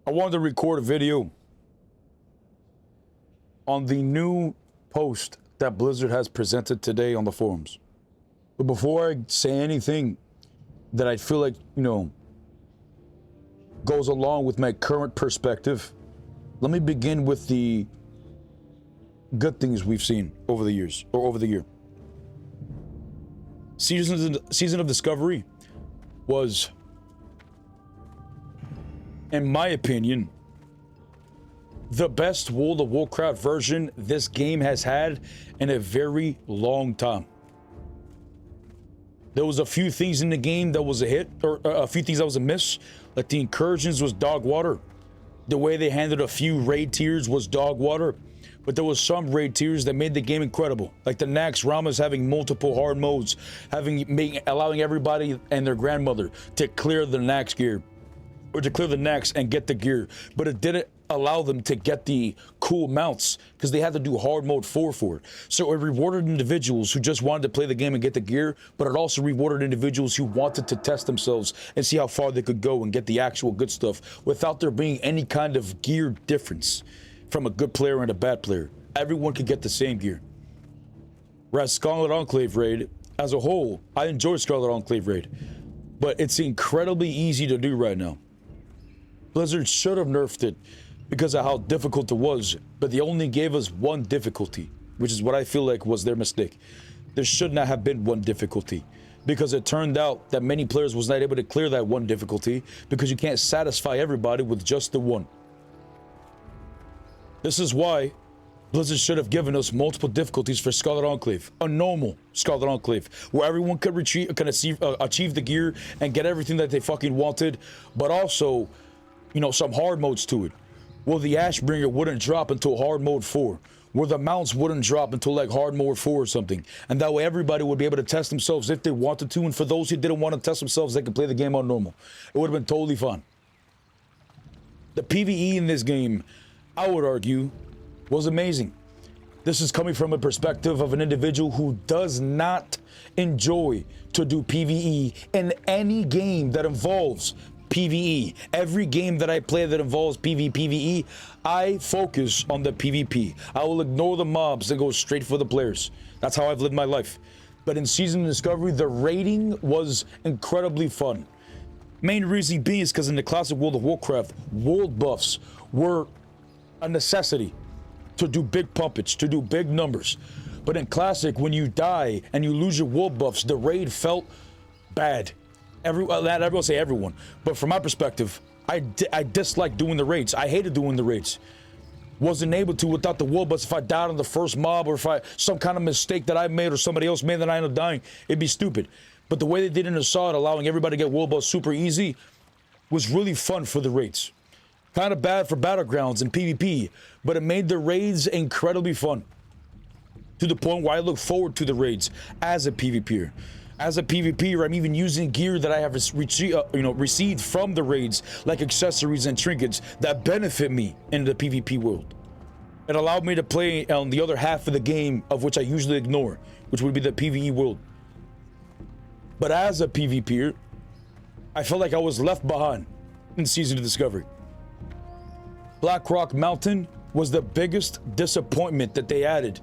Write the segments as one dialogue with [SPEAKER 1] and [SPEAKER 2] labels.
[SPEAKER 1] I wanted to record a video on the new post that Blizzard has presented today on the forums. But before I say anything that I feel like, goes along with my current perspective, let me begin with the good things we've seen over the years, or over the year. Season of Discovery was, in my opinion, the best World of Warcraft version this game has had in a very long time. There was a few things in the game that was a hit, or a few things that was a miss. Like the incursions was dog water. The way they handled a few raid tiers was dog water. But there was some raid tiers that made the game incredible. Like the Nax Ramas having multiple hard modes, allowing everybody and their grandmother to clear the Nax gear, or to clear the Nax and get the gear. But it didn't allow them to get the cool mounts because they had to do hard mode 4 for it. So it rewarded individuals who just wanted to play the game and get the gear, but it also rewarded individuals who wanted to test themselves and see how far they could go and get the actual good stuff without there being any kind of gear difference from a good player and a bad player. Everyone could get the same gear. Whereas Scarlet Enclave raid, as a whole, I enjoy Scarlet Enclave raid, but it's incredibly easy to do right now. Blizzard should have nerfed it because of how difficult it was, but they only gave us one difficulty, which is what I feel like was their mistake. There should not have been one difficulty, because it turned out that many players was not able to clear that one difficulty because you can't satisfy everybody with just the one. This is why Blizzard should have given us multiple difficulties for Scarlet Enclave, a normal Scarlet Enclave, where everyone could achieve the gear and get everything that they fucking wanted, but also, some hard modes to it. Where the Ashbringer wouldn't drop until hard mode 4, where the mounts wouldn't drop until like hard mode 4 or something, and that way everybody would be able to test themselves if they wanted to, and for those who didn't want to test themselves, they could play the game on normal. It would have been totally fun. The PvE in this game, I would argue, was amazing. This is coming from a perspective of an individual who does not enjoy to do PvE in any game that involves PvE. Every game that I play that involves PvE, I focus on the PvP. I will ignore the mobs and go straight for the players. That's how I've lived my life. But in Season of Discovery, the raiding was incredibly fun. Main reason being is because in the classic World of Warcraft, world buffs were a necessity to do big pumpage, to do big numbers. But in Classic, when you die and you lose your world buffs, the raid felt bad. Everyone say everyone, but from my perspective, I dislike doing the raids. I hated doing the raids. Wasn't able to without the world buffs. If I died on the first mob, or if some kind of mistake that I made or somebody else made that I ended up dying, it'd be stupid. But the way they did in the SoD, allowing everybody to get world buffs super easy, was really fun for the raids. Kind of bad for battlegrounds and PvP, but it made the raids incredibly fun. To the point where I look forward to the raids as a PvPer. As a PvPer, I'm even using gear that I have received from the raids, like accessories and trinkets that benefit me in the PvP world. It allowed me to play on the other half of the game, of which I usually ignore, which would be the PvE world. But as a PvPer, I felt like I was left behind in Season of Discovery. Black Rock Mountain was the biggest disappointment that they added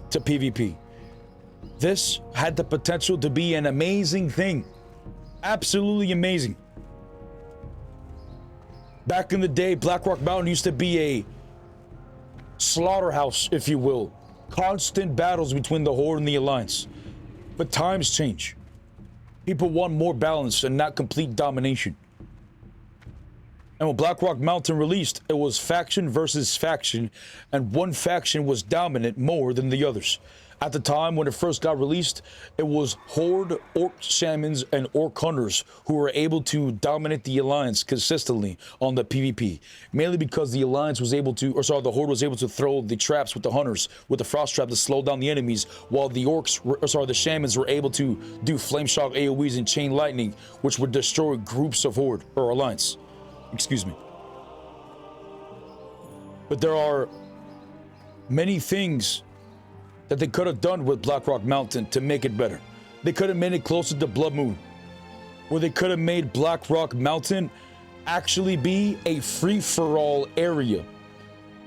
[SPEAKER 1] to PvP. This had the potential to be an amazing thing. Absolutely amazing. Back in the day, Black Rock Mountain used to be a slaughterhouse, if you will. Constant battles between the Horde and the Alliance. But times change. People want more balance and not complete domination. And when Black Rock Mountain released, it was faction versus faction, and one faction was dominant more than the others. At the time when it first got released, it was Horde, Orc Shamans, and Orc Hunters who were able to dominate the Alliance consistently on the PvP. Mainly because the Alliance was able to, the Horde was able to throw the traps with the Hunters, with the Frost Trap to slow down the enemies, while the the Shamans were able to do Flame Shock AoEs and Chain Lightning, which would destroy groups of Horde, or Alliance. Excuse me. But there are many things that they could have done with Black Rock Mountain to make it better. They could have made it closer to Blood Moon, where they could have made Black Rock Mountain actually be a free-for-all area,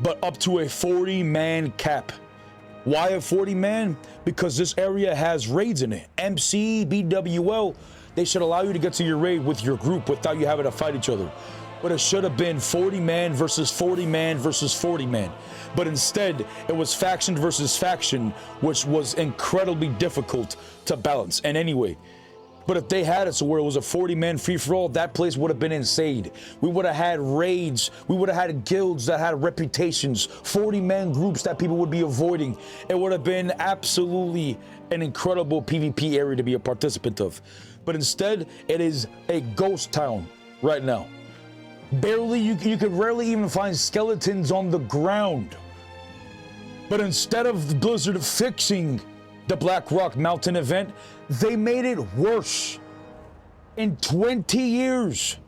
[SPEAKER 1] but up to a 40-man cap. Why a 40-man? Because this area has raids in it. MC, BWL, they should allow you to get to your raid with your group without you having to fight each other. But it should have been 40-man versus 40-man versus 40-man. But instead, it was faction versus faction, which was incredibly difficult to balance. And anyway, but if they had it so where it was a 40-man free-for-all, that place would have been insane. We would have had raids. We would have had guilds that had reputations, 40-man groups that people would be avoiding. It would have been absolutely an incredible PvP area to be a participant of. But instead, it is a ghost town right now. Barely, you could rarely even find skeletons on the ground. But instead of Blizzard fixing the Black Rock Mountain event, they made it worse. In 20 years,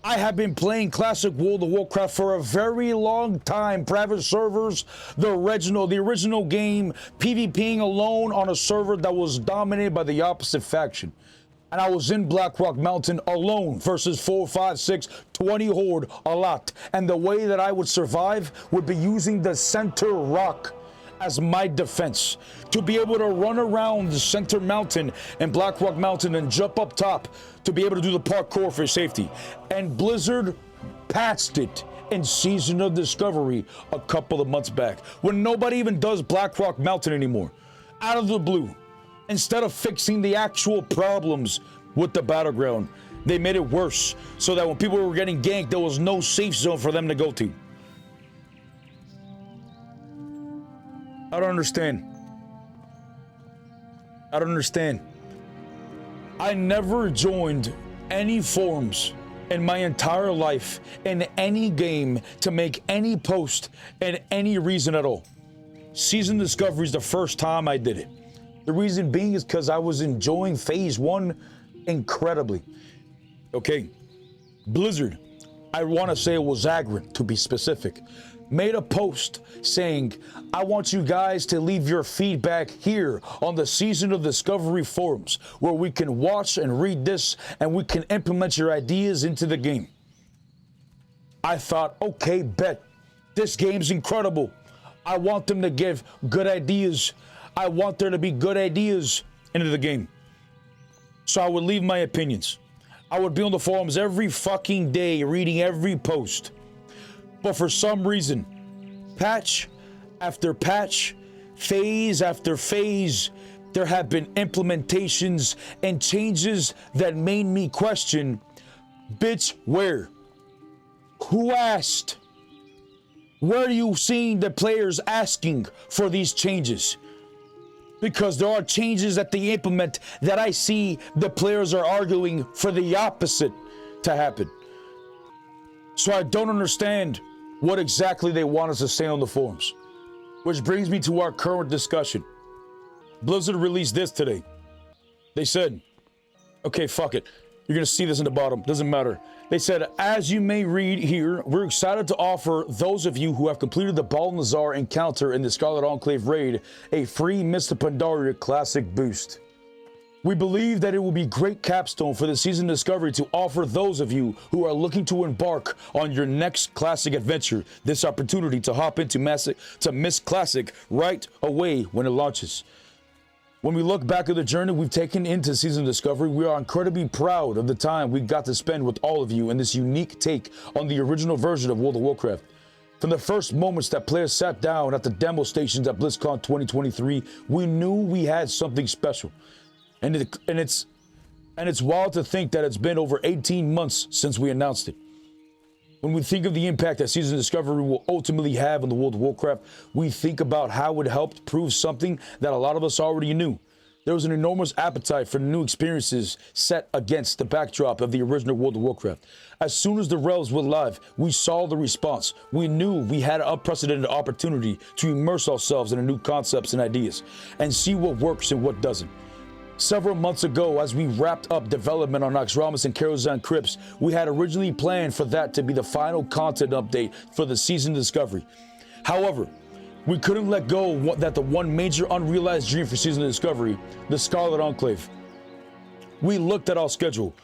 [SPEAKER 1] I have been playing classic World of Warcraft for a very long time. Private servers, the original game, PvPing alone on a server that was dominated by the opposite faction. And I was in Black Rock Mountain alone versus 4, 5, 6, 20 horde a lot. And the way that I would survive would be using the center rock as my defense, to be able to run around the center mountain and Black Rock Mountain and jump up top to be able to do the parkour for safety. And Blizzard patched it in Season of Discovery a couple of months back, when nobody even does Black Rock Mountain anymore. Out of the blue, instead of fixing the actual problems with the battleground, they made it worse, so that when people were getting ganked, there was no safe zone for them to go to. I don't understand. I don't understand. I never joined any forums in my entire life in any game to make any post and any reason at all. Season Discovery is the first time I did it. The reason being is because I was enjoying Phase 1 incredibly. Okay, Blizzard, I want to say it was Zagrin to be specific, made a post saying, I want you guys to leave your feedback here on the Season of Discovery forums, where we can watch and read this and we can implement your ideas into the game. I thought, okay, bet. This game's incredible. I want them to give good ideas. I want there to be good ideas into the game. So I would leave my opinions. I would be on the forums every fucking day, reading every post. But for some reason, patch after patch, phase after phase, there have been implementations and changes that made me question, bitch, where? Who asked? Where are you seeing the players asking for these changes? Because there are changes that they implement that I see the players are arguing for the opposite to happen. So I don't understand what exactly they want us to say on the forums. Which brings me to our current discussion. Blizzard released this today. They said, okay, fuck it. You're gonna see this in the bottom, doesn't matter. They said, as you may read here, we're excited to offer those of you who have completed the Balnazar encounter in the Scarlet Enclave raid a free Mr. Pandaria Classic boost. We believe that it will be great capstone for the Season Discovery to offer those of you who are looking to embark on your next classic adventure this opportunity to hop into Miss Classic right away when it launches. When we look back at the journey we've taken into Season Discovery, we are incredibly proud of the time we got to spend with all of you in this unique take on the original version of World of Warcraft. From the first moments that players sat down at the demo stations at BlizzCon 2023, we knew we had something special. And it's wild to think that it's been over 18 months since we announced it. When we think of the impact that Season Discovery will ultimately have on the World of Warcraft, we think about how it helped prove something that a lot of us already knew. There was an enormous appetite for new experiences set against the backdrop of the original World of Warcraft. As soon as the Realms went live, we saw the response. We knew we had an unprecedented opportunity to immerse ourselves in new concepts and ideas and see what works and what doesn't. Several months ago, as we wrapped up development on Naxxramas and Karazhan Crypts, we had originally planned for that to be the final content update for the Season Discovery. However, we couldn't let go that the one major unrealized dream for Season Discovery, the Scarlet Enclave. We looked at our schedule,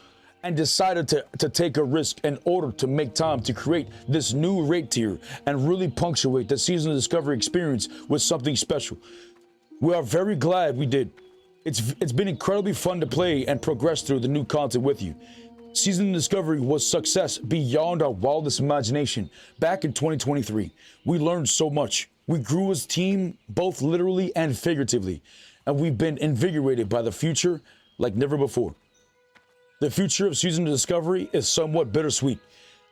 [SPEAKER 1] and decided to take a risk in order to make time to create this new raid tier and really punctuate the Season of Discovery experience with something special. We are very glad we did. It's been incredibly fun to play and progress through the new content with you. Season of Discovery was success beyond our wildest imagination. Back in 2023, we learned so much. We grew as a team, both literally and figuratively, and we've been invigorated by the future like never before. The future of Season of Discovery is somewhat bittersweet,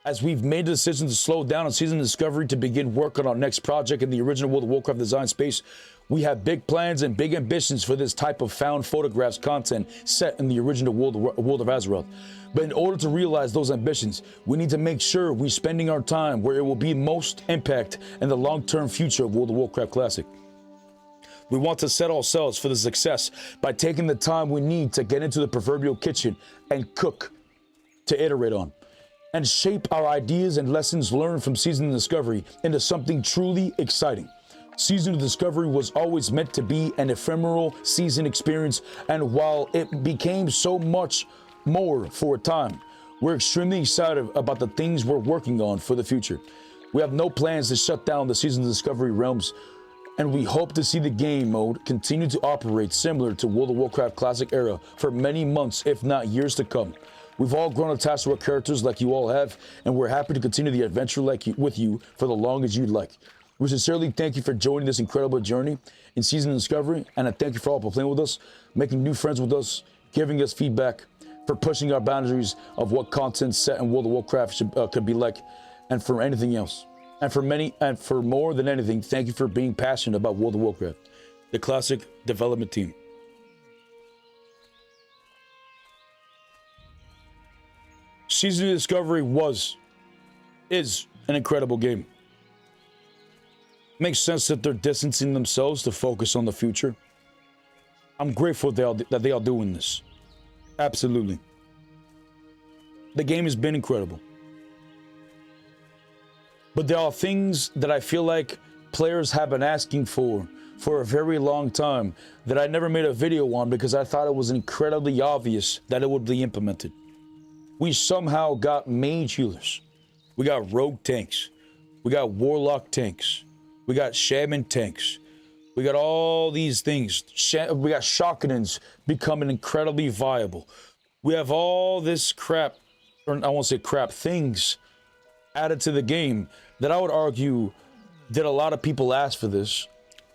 [SPEAKER 1] as we've made the decision to slow down on Season of Discovery to begin work on our next project in the original World of Warcraft design space. We have big plans and big ambitions for this type of found photographs content set in the original World of Azeroth. But in order to realize those ambitions, we need to make sure we're spending our time where it will be most impact in the long-term future of World of Warcraft Classic. We want to set ourselves for the success by taking the time we need to get into the proverbial kitchen and cook, to iterate on, and shape our ideas and lessons learned from Season of Discovery into something truly exciting. Season of Discovery was always meant to be an ephemeral season experience, and while it became so much more for a time, we're extremely excited about the things we're working on for the future. We have no plans to shut down the Season of Discovery realms, and we hope to see the game mode continue to operate similar to World of Warcraft Classic era for many months, if not years to come. We've all grown attached to our characters like you all have, and we're happy to continue the adventure with you for the long as you'd like. We sincerely thank you for joining this incredible journey in Season of Discovery, and I thank you for all for playing with us, making new friends with us, giving us feedback, for pushing our boundaries of what content set in World of Warcraft could be like, and for anything else. And for more than anything, thank you for being passionate about World of Warcraft, the Classic development team. Season of Discovery is an incredible game. Makes sense that they're distancing themselves to focus on the future. I'm grateful that they are doing this. Absolutely. The game has been incredible. But there are things that I feel like players have been asking for a very long time that I never made a video on because I thought it was incredibly obvious that it would be implemented. We somehow got mage healers. We got rogue tanks. We got warlock tanks. We got shaman tanks. We got all these things. We got shotguns becoming incredibly viable. We have all this crap, or I won't say crap, things added to the game that I would argue did a lot of people ask for this.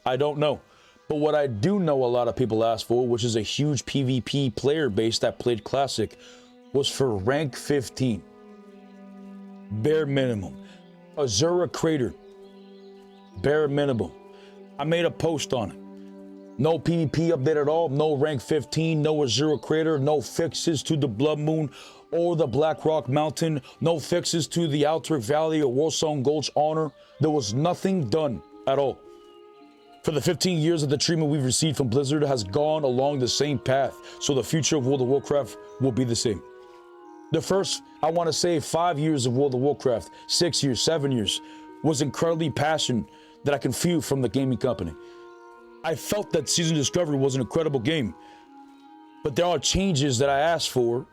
[SPEAKER 1] I don't know. But what I do know a lot of people asked for, which is a huge PvP player base that played Classic, was for rank 15. Bare minimum. Azura Crater. Bare minimum. I made a post on it. No PvP update at all, no rank 15, no Azura Crater, no fixes to the Blood Moon or the Black Rock Mountain, no fixes to the Altric Valley or Warsong Gulch Honor. There was nothing done at all. For the 15 years of the treatment we've received from Blizzard has gone along the same path, so the future of World of Warcraft will be the same. The first, I want to say, 5 years of World of Warcraft, 6 years, 7 years, was incredibly passion that I can feel from the gaming company. I felt that Season of Discovery was an incredible game, but there are changes that I asked for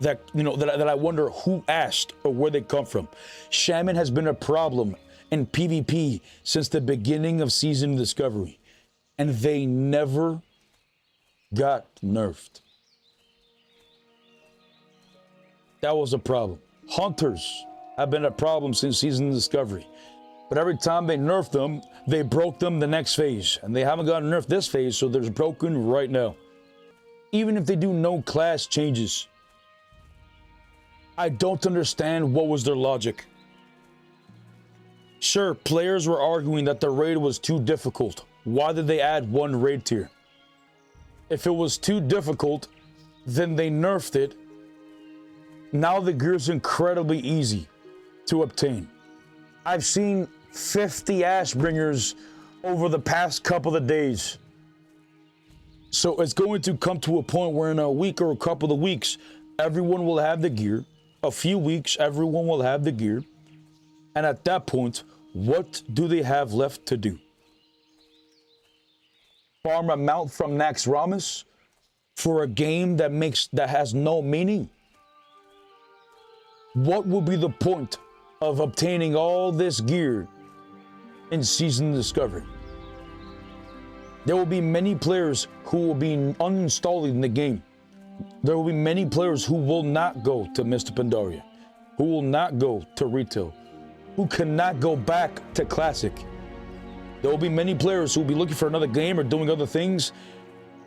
[SPEAKER 1] that, that I wonder who asked or where they come from. Shaman has been a problem in PvP since the beginning of Season of Discovery, and they never got nerfed. That was a problem. Hunters have been a problem since Season of Discovery. But every time they nerfed them, they broke them the next phase. And they haven't gotten nerfed this phase, so they're broken right now. Even if they do no class changes, I don't understand what was their logic. Sure, players were arguing that the raid was too difficult. Why did they add one raid tier? If it was too difficult, then they nerfed it. Now the gear's incredibly easy to obtain. I've seen 50 Ashbringers over the past couple of days. So it's going to come to a point where in a week or a couple of weeks, everyone will have the gear. A few weeks, everyone will have the gear. And at that point, what do they have left to do? Farm a mount from Naxxramas for a game that has no meaning? what will be the point of obtaining all this gear in Season Discovery? There will be many players who will be uninstalling the game. There will be many players who will not go to Mr. Pandaria, who will not go to retail, who cannot go back to Classic. There will be many players who will be looking for another game or doing other things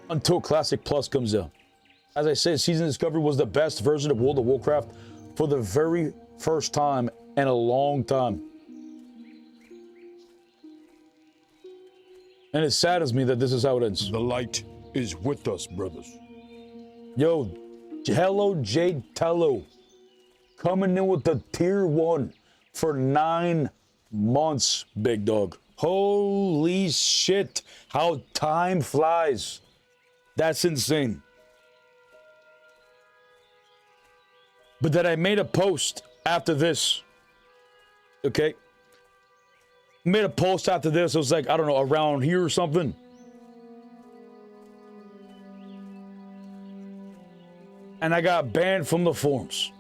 [SPEAKER 1] until Classic Plus comes out. As I said, Season Discovery was the best version of World of Warcraft for the very first time in a long time. And it saddens me that this is how it ends.
[SPEAKER 2] The light is with us, brothers.
[SPEAKER 1] Yo, hello Jade Tello, coming in with the tier 1 for 9 months, big dog. Holy shit, how time flies. That's insane. But then I made a post after this, okay? Made a post after this. It was like, I don't know, around here or something. And I got banned from the forums.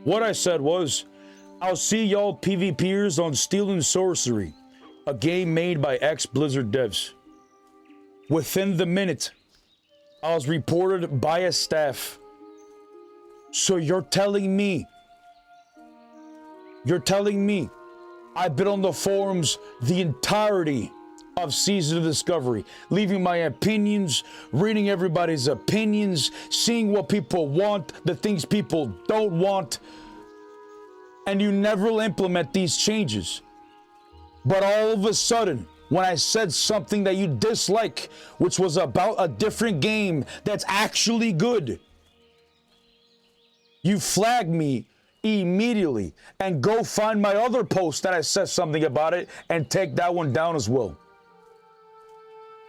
[SPEAKER 1] What I said was, I'll see y'all PvPers on Steel and Sorcery, a game made by ex-Blizzard devs. Within the minute, I was reported by a staff. So you're telling me I've been on the forums the entirety of Season of Discovery, leaving my opinions, reading everybody's opinions, seeing what people want, the things people don't want, and you never implement these changes. But all of a sudden, when I said something that you dislike, which was about a different game that's actually good, you flag me immediately and go find my other post that I said something about it and take that one down as well.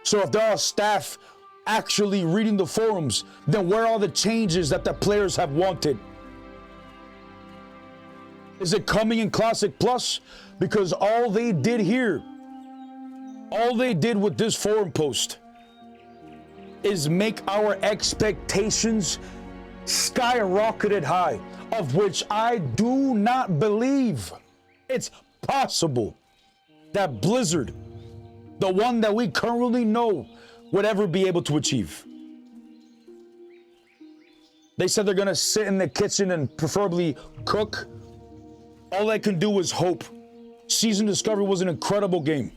[SPEAKER 1] So if there are staff actually reading the forums, then where are the changes that the players have wanted? Is it coming in Classic Plus? Because all they did here, all they did with this forum post is make our expectations skyrocketed high, of which I do not believe it's possible that Blizzard, the one that we currently know, would ever be able to achieve. They said they're gonna sit in the kitchen and preferably cook. All I can do is hope. Season Discovery was an incredible game.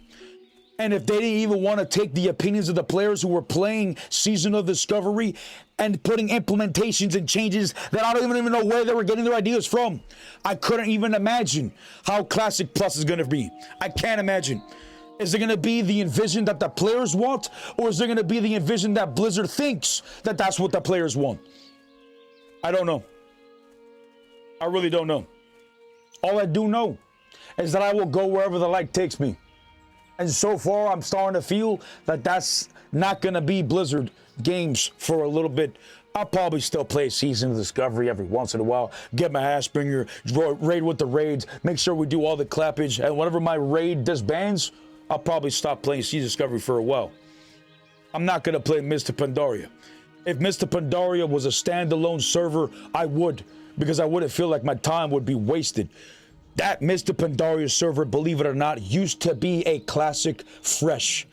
[SPEAKER 1] And if they didn't even want to take the opinions of the players who were playing Season of Discovery and putting implementations and changes that I don't even know where they were getting their ideas from, I couldn't even imagine how Classic Plus is going to be. I can't imagine. Is it going to be the envision that the players want, or is it going to be the envision that Blizzard thinks that that's what the players want? I don't know. I really don't know. All I do know is that I will go wherever the light takes me. And so far, I'm starting to feel that that's not going to be Blizzard games for a little bit. I'll probably still play Season of Discovery every once in a while, get my Ashbringer, raid with the raids, make sure we do all the clappage, and whenever my raid disbands, I'll probably stop playing Season Discovery for a while. I'm not going to play Mr. Pandaria. If Mr. Pandaria was a standalone server, I would, because I wouldn't feel like my time would be wasted. That Mr. Pandaria server, believe it or not, used to be a Classic Fresh.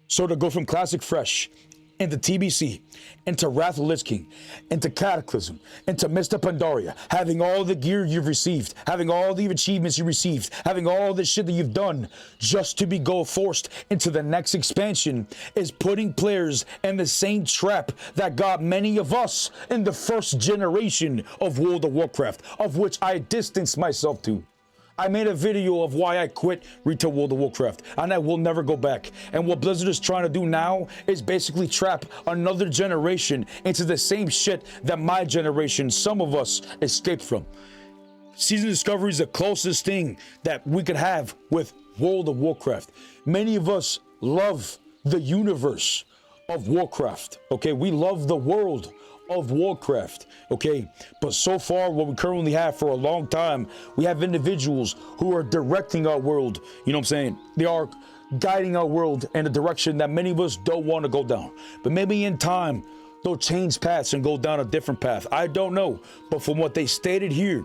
[SPEAKER 1] So to go from Classic Fresh into TBC, into Wrath of Lich King, into Cataclysm, into Mr. Pandaria, having all the gear you've received, having all the achievements you received, having all the shit that you've done, just to be forced into the next expansion, is putting players in the same trap that got many of us in the first generation of World of Warcraft, of which I distanced myself to. I made a video of why I quit retail World of Warcraft, and I will never go back. And what Blizzard is trying to do now is basically trap another generation into the same shit that my generation, some of us, escaped from. Season Discovery is the closest thing that we could have with World of Warcraft. Many of us love the universe of Warcraft, okay? We love the world of Warcraft, okay? But so far, what we currently have for a long time, we have individuals who are directing our world, you know what I'm saying? They are guiding our world in a direction that many of us don't want to go down. But maybe in time, they'll change paths and go down a different path. I don't know. But from what they stated here,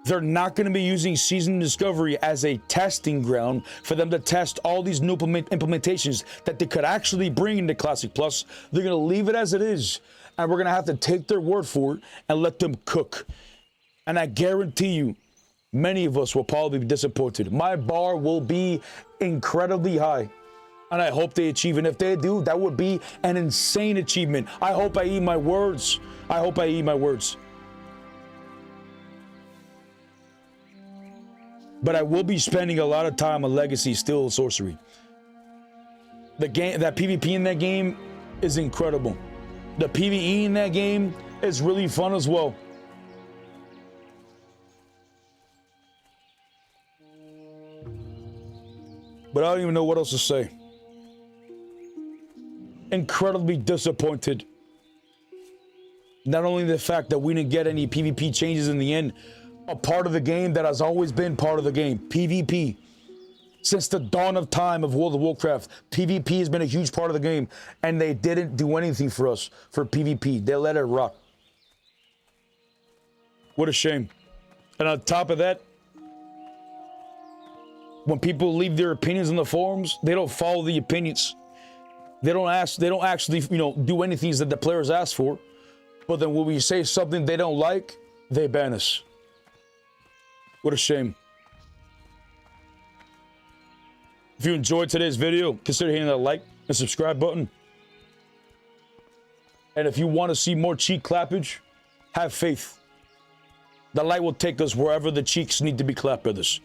[SPEAKER 1] they're not going to be using Season Discovery as a testing ground for them to test all these new implementations that they could actually bring into Classic Plus. They're going to leave it as it is, and we're going to have to take their word for it and let them cook. And I guarantee you, many of us will probably be disappointed. My bar will be incredibly high, and I hope they achieve. And if they do, that would be an insane achievement. I hope I eat my words. I hope I eat my words. But I will be spending a lot of time on Legacy, Still Sorcery. The game, that PvP in that game is incredible. The PvE in that game is really fun as well. But I don't even know what else to say. Incredibly disappointed. Not only the fact that we didn't get any PvP changes in the end, a part of the game that has always been part of the game, PvP. Since the dawn of time of World of Warcraft, PvP has been a huge part of the game, and they didn't do anything for us for PvP. They let it rock. What a shame. And on top of that, when people leave their opinions in the forums, they don't follow the opinions. They don't actually, do anything that the players ask for. But then when we say something they don't like, they ban us. What a shame. If you enjoyed today's video, consider hitting that like and subscribe button. And if you want to see more cheek clappage, have faith. The light will take us wherever the cheeks need to be clapped, brothers.